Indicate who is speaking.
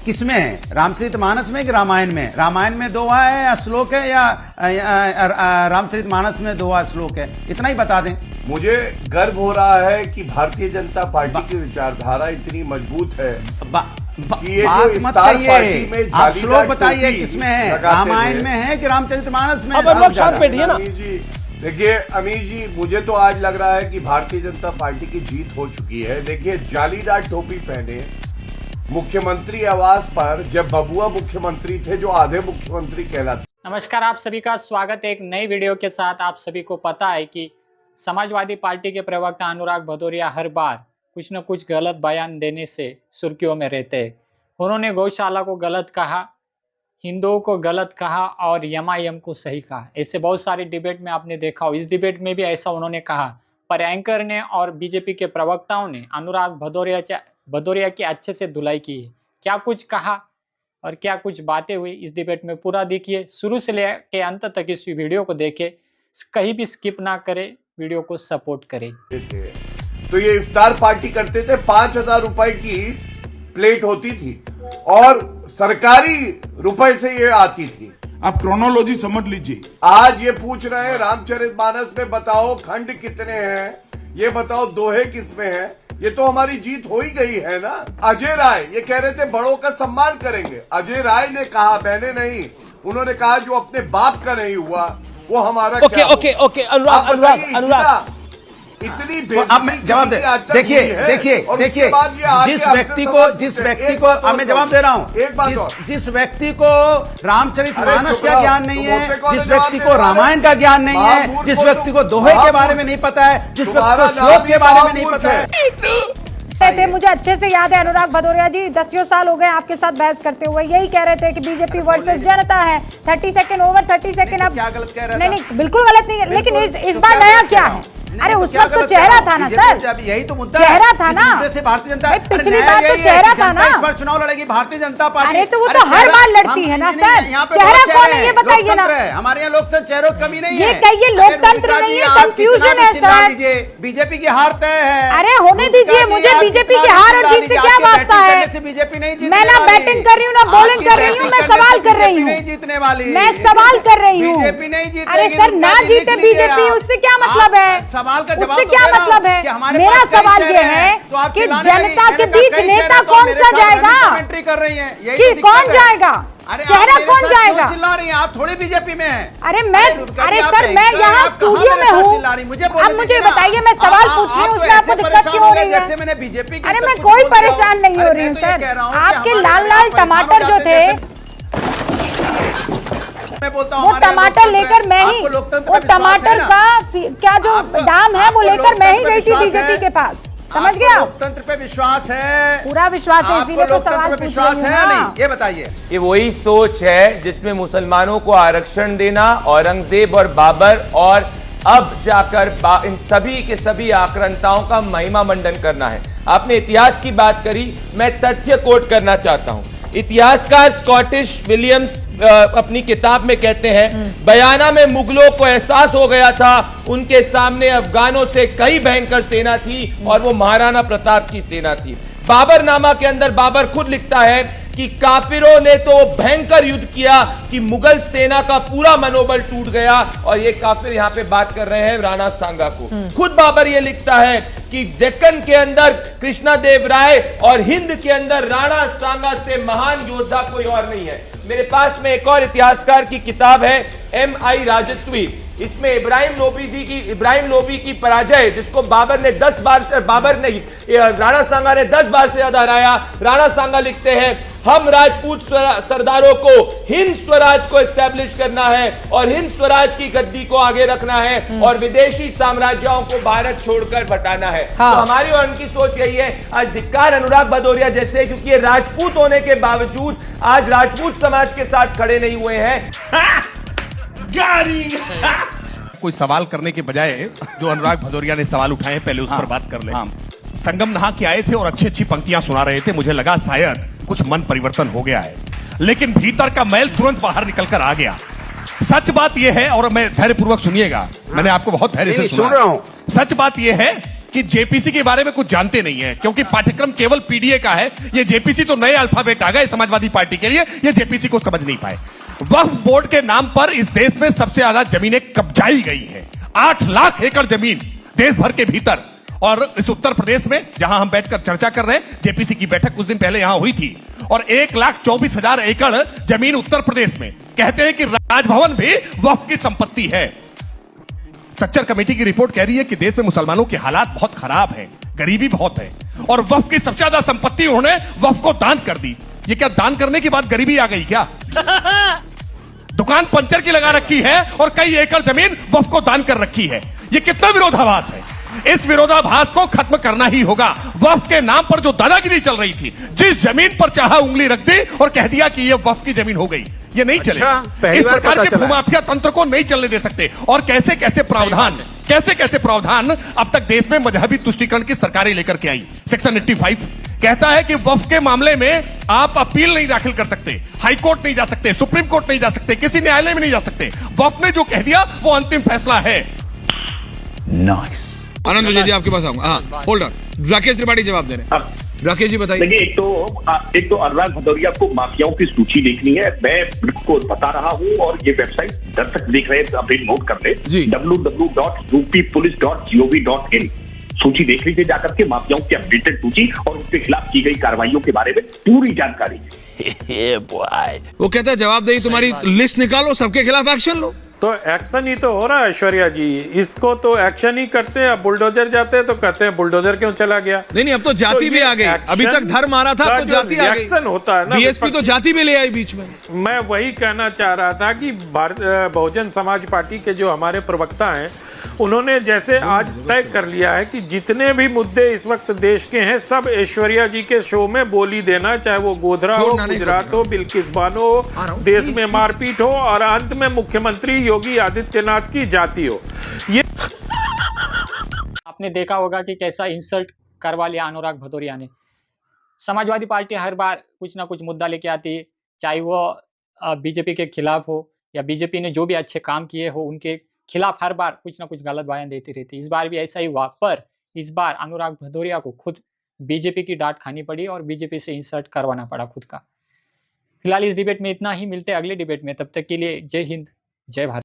Speaker 1: किसमें है? रामचरितमानस में कि रामायण में? रामायण में दोहा है या श्लोक है, या रामचरितमानस में दोहा श्लोक है? इतना ही बता दें।
Speaker 2: मुझे गर्व हो रहा है कि भारतीय जनता पार्टी की विचारधारा इतनी मजबूत है कि ये
Speaker 1: बात
Speaker 2: जो
Speaker 1: मत
Speaker 2: इफ्तार
Speaker 1: कहिए,
Speaker 2: पार्टी में
Speaker 1: आप श्लोक
Speaker 2: जालीदार
Speaker 1: बताइए
Speaker 2: टोपी
Speaker 1: किसमें है,
Speaker 2: लगाते
Speaker 1: रामायण
Speaker 2: थे।
Speaker 1: में है कि रामचरितमानस में?
Speaker 3: अब हम लोग साथ बैठिए ना।
Speaker 2: अमीर जी, देखिए अमीर जी, मुझे तो आज लग रहा है कि भारतीय जनता पार्टी की जीत हो चुकी है। देखिए, जालीदार टोपी पहने मुख्यमंत्री आवास पर जब बबुआ मुख्यमंत्री थे, जो आधे मुख्यमंत्री कहलाते।
Speaker 4: नमस्कार, आप सभी का स्वागत है एक नई वीडियो के साथ। आप सभी को पता है कि समाजवादी पार्टी के प्रवक्ता अनुराग भदौरिया हर बार कुछ न कुछ गलत बयान देने से सुर्खियों में रहते हैं। उन्होंने गौशाला को गलत कहा, हिंदुओं को गलत कहा और एमआईएम को सही कहा। ऐसे बहुत सारे डिबेट में आपने देखा हो, इस डिबेट में भी ऐसा उन्होंने कहा। पर एंकर ने और बीजेपी के प्रवक्ताओं ने अनुराग भदौरिया की अच्छे से धुलाई की है। क्या कुछ कहा और क्या कुछ बातें हुई, इस डिबेट में पूरा देखिए, शुरू से लेकर अंत तक इस वीडियो को देखें, कहीं भी स्किप ना करें, वीडियो को सपोर्ट करें।
Speaker 2: तो ये इफ्तार पार्टी करते थे, 5,000 रुपए की प्लेट होती थी और सरकारी रुपए से ये आती थी।
Speaker 5: आप क्रोनोलॉजी समझ लीजिए।
Speaker 2: आज ये पूछ रहे हैं रामचरितमानस में बताओ खंड कितने हैं, ये बताओ दोहे किसमें हैं। ये तो हमारी जीत हो ही गई है ना। अजय राय ये कह रहे थे बड़ों का सम्मान करेंगे। अजय राय ने कहा, मैंने नहीं, उन्होंने कहा जो अपने बाप का नहीं हुआ वो हमारा क्या
Speaker 3: ओके अनुराग
Speaker 2: इतनी
Speaker 1: अब मैं जवाब दे, देखिए जिस व्यक्ति को अब मैं जवाब दे रहा हूँ, जिस व्यक्ति को रामचरितमानस का ज्ञान नहीं है, जिस व्यक्ति को रामायण का ज्ञान नहीं है, जिस व्यक्ति को दोहे के बारे में नहीं पता है, जिस व्यक्ति को श्लोक के बारे में नहीं पता है।
Speaker 6: थे मुझे अच्छे से याद है अनुराग भदौरिया जी, 10 साल हो गए आपके साथ बहस करते हुए। यही कह रहे थे कि बीजेपी वर्सेस जनता है। 30 सेकंड ओवर, 30 सेकंड। अब
Speaker 1: क्या गलत कह रहा था?
Speaker 6: नहीं, बिल्कुल गलत नहीं, लेकिन इस बार नया क्या है? अरे उस वक्त तो चेहरा था ना सर,
Speaker 1: यही तो मुद्दा
Speaker 6: चेहरा था ना।
Speaker 1: भारतीय जनता
Speaker 6: पिछली बार तो चेहरा था ना।
Speaker 1: इस बार चुनाव लड़ेगी भारतीय जनता पार्टी।
Speaker 6: अरे तो वो तो हर बार लड़ती है ना सर। चेहरा कौन है ये बताइए ना।
Speaker 1: हमारे यहाँ लोकतंत्र चेहरों की कमी नहीं है।
Speaker 6: ये कहिए लोकतंत्र नहीं है, कंफ्यूजन है सर।
Speaker 1: बीजेपी की हार तय है।
Speaker 6: अरे होने दीजिए, मुझे बीजेपी की हार और जीत से क्या वास्ता है?
Speaker 1: बीजेपी नहीं,
Speaker 6: मैं ना बैटिंग कर रही हूँ ना बॉलिंग कर रही हूँ, मैं सवाल कर रही हूँ,
Speaker 1: जीतने वाली
Speaker 6: मैं सवाल कर रही हूँ।
Speaker 1: बीजेपी नहीं जीतेगी।
Speaker 6: अरे सर ना जीते बीजेपी, उससे क्या मतलब है?
Speaker 1: सवाल का
Speaker 6: उससे क्या मतलब है? मेरा सवाल ये है कि जनता के बीच नेता कौन सा जाएगा?
Speaker 1: कर रही है
Speaker 6: कि कौन जाएगा? चेहरा कौन जाएगा?
Speaker 1: चिल्ला रही हैं आप, थोड़ी बीजेपी में हैं।
Speaker 6: अरे सर मैं यहाँ स्टूडियो में हूँ, अब मुझे बताइए, मैं सवाल पूछ रही हूँ, उसमें आपको दिक्कत क्यों हो रही है?
Speaker 1: जैसे मैंने बीजेपी की,
Speaker 6: अरे मैं कोई परेशान नहीं हो रही हूँ सर। आपके लाल लाल टमाटर जो थे, वो टमाटर लेकर मैं ही, वो टमाटर का क्या जो दाम है वो लेकर मैं ही गई थी बीजेपी के पास, समझ गया?
Speaker 1: लोकतंत्र पे विश्वास है,
Speaker 6: पूरा विश्वास है, इसीलिए तो सवाल पूछ रही हूं ना।
Speaker 1: नहीं, ये बताइए।
Speaker 7: ये वही सोच है जिसमें मुसलमानों को आरक्षण देना, औरंगजेब और बाबर और अब जाकर इन सभी के सभी आक्रांताओं का महिमा मंडन करना है। आपने इतिहास की बात करी, मैं तथ्य कोट करना चाहता हूं। इतिहासकार स्कॉटिश विलियम्स अपनी किताब में कहते हैं, बयाना में मुगलों को एहसास हो गया था उनके सामने अफगानों से कई भयंकर सेना थी और वो महाराणा प्रताप की सेना थी। बाबरनामा के अंदर बाबर खुद लिखता है कि काफिरों ने तो भयंकर युद्ध किया कि मुगल सेना का पूरा मनोबल टूट गया। और ये काफिर यहां पे बात कर रहे हैं राणा सांगा को। खुद बाबर ये लिखता है कि डेक्कन के अंदर कृष्णा देव राय और हिंद के अंदर राणा सांगा से महान योद्धा कोई और नहीं है। मेरे पास में एक और इतिहासकार की किताब है, M.I. राजस्वी। इसमें इब्राहिम लोबी की पराजय, जिसको बाबर ने 10 बार से, बाबर नहीं राणा सांगा ने 10 बार से ज्यादा हराया। राणा सांगा लिखते हैं, हम राजपूत सरदारों को हिंद स्वराज को एस्टैब्लिश करना है और हिंद स्वराज की गद्दी को आगे रखना है और विदेशी साम्राज्यों को भारत छोड़कर हटाना है। तो हमारी और उनकी सोच यही है। आज धिक्कार अनुराग भदौरिया जैसे, क्योंकि ये राजपूत होने के बावजूद आज राजपूत समाज के साथ खड़े नहीं हुए हैं।
Speaker 8: कोई सवाल करने के बजाय जो अनुराग भदौरिया ने सवाल उठाए पहले उस पर बात कर ले। संगम नहा के आए थे और अच्छी पंक्तियां सुना रहे थे, मुझे लगा शायद कुछ मन परिवर्तन हो गया है, लेकिन भीतर का मैल तुरंत बाहर निकलकर आ गया। सच बात यह है, और मैं धैर्यपूर्वक सुनिएगा, मैंने आपको बहुत धैर्य से सुन रहा हूं। सच बात यह है कि जेपीसी के बारे में कुछ जानते नहीं है, क्योंकि पाठ्यक्रम केवल पीडीए का है। ये जेपीसी तो नए अल्फाबेट आ गए समाजवादी पार्टी के लिए, ये जेपीसी को समझ नहीं पाए। वक्फ बोर्ड के नाम पर इस देश में सबसे ज्यादा जमीनें कब्जाई गई है। 8 लाख एकड़ जमीन देश भर के भीतर। और इस उत्तर प्रदेश में जहां हम बैठकर चर्चा कर रहे हैं, जेपीसी की बैठक कुछ दिन पहले यहां हुई थी, और 1,24,000 एकड़ जमीन उत्तर प्रदेश में। कहते हैं कि राजभवन भी वक्फ की संपत्ति है। सच्चर कमेटी की रिपोर्ट कह रही है कि देश में मुसलमानों के हालात बहुत खराब हैं, गरीबी बहुत है, और वक्फ की सबसे ज्यादा संपत्ति उन्होंने वक्फ को दान कर दी। ये क्या दान करने के बाद गरीबी आ गई क्या? दुकान पंचर की लगा रखी है और कई एकड़ जमीन वक्फ को दान कर रखी है। ये कितना विरोधाभास है। इस विरोधाभास को खत्म करना ही होगा। वक्फ के नाम पर जो दादागिरी चल रही थी, जिस जमीन पर चाहा उंगली रख दी और कह दिया कि ये वक्फ की जमीन हो गई, ये नहीं चलेगा। इस प्रकार के भूमाफिया तंत्र को नहीं चलने दे सकते। और कैसे कैसे प्रावधान अब तक देश में मजहबी तुष्टीकरण की सरकारें लेकर के आई। सेक्शन 85 कहता है कि वक्फ के मामले में आप अपील नहीं दाखिल कर सकते, हाई कोर्ट नहीं जा सकते, सुप्रीम कोर्ट नहीं जा सकते, किसी न्यायालय में नहीं जा सकते। वक्फ ने जो कह दिया वो अंतिम फैसला है।
Speaker 9: आनंद विजय जी आपके पास आऊंगा। हाँ, होल्डर राकेश त्रिपाठी जवाब दे रहे हैं। राकेश जी बताइए।
Speaker 10: देखिए, एक तो अनुराग भदौरिया को माफियाओं की सूची देखनी है। मैं आपको बता रहा हूँ, और ये वेबसाइट दर्शक देख रहे हैं, अपडेट नोट कर ले, www.uppolice.gov.in सूची देख लीजिए जाकर के, माफियाओं की अपडेटेड सूची और उनके खिलाफ की गई कार्रवाइयों के बारे में पूरी जानकारी।
Speaker 9: वो कहता है जवाब दे, तुम्हारी लिस्ट निकालो, सबके खिलाफ एक्शन लो।
Speaker 11: तो एक्शन ही तो हो रहा है ऐश्वर्या जी, इसको तो एक्शन ही करते हैं। अब बुलडोजर जाते हैं तो कहते हैं बुलडोजर क्यों चला गया।
Speaker 9: नहीं, अब तो जाति भी आ गई। अभी तक धर्म आ रहा था, अब तो जाति आ गई।
Speaker 11: एक्शन होता है ना,
Speaker 9: बीएसपी तो जाति भी ले आई बीच में।
Speaker 11: मैं वही कहना चाह रहा था कि बहुजन समाज पार्टी के जो हमारे प्रवक्ता हैं, उन्होंने जैसे आज तय कर लिया है कि जितने भी मुद्दे इस वक्त देश के हैं, सब ऐश्वर्या जी के शो में बोली देना, चाहे वो गोधरा हो, गुजरात हो, बिल्किस बानो हो, देश में मारपीट हो, और अंत में मुख्यमंत्री योगी आदित्यनाथ की जाति हो। ये
Speaker 4: आपने देखा होगा कि कैसा इंसल्ट करवा लिया अनुराग भदौरिया ने। समाजवादी पार्टी हर बार कुछ ना कुछ मुद्दा लेके आती है, चाहे वो बीजेपी के खिलाफ हो या बीजेपी ने जो भी अच्छे काम किए हो उनके खिलाफ हर बार कुछ ना कुछ गलत बयान देती रहती। इस बार भी ऐसा ही हुआ, पर इस बार अनुराग भदौरिया को खुद बीजेपी की डांट खानी पड़ी और बीजेपी से इंसल्ट करवाना पड़ा खुद का। फिलहाल इस डिबेट में इतना ही, मिलते हैं अगले डिबेट में। तब तक के लिए जय हिंद, जय भारत।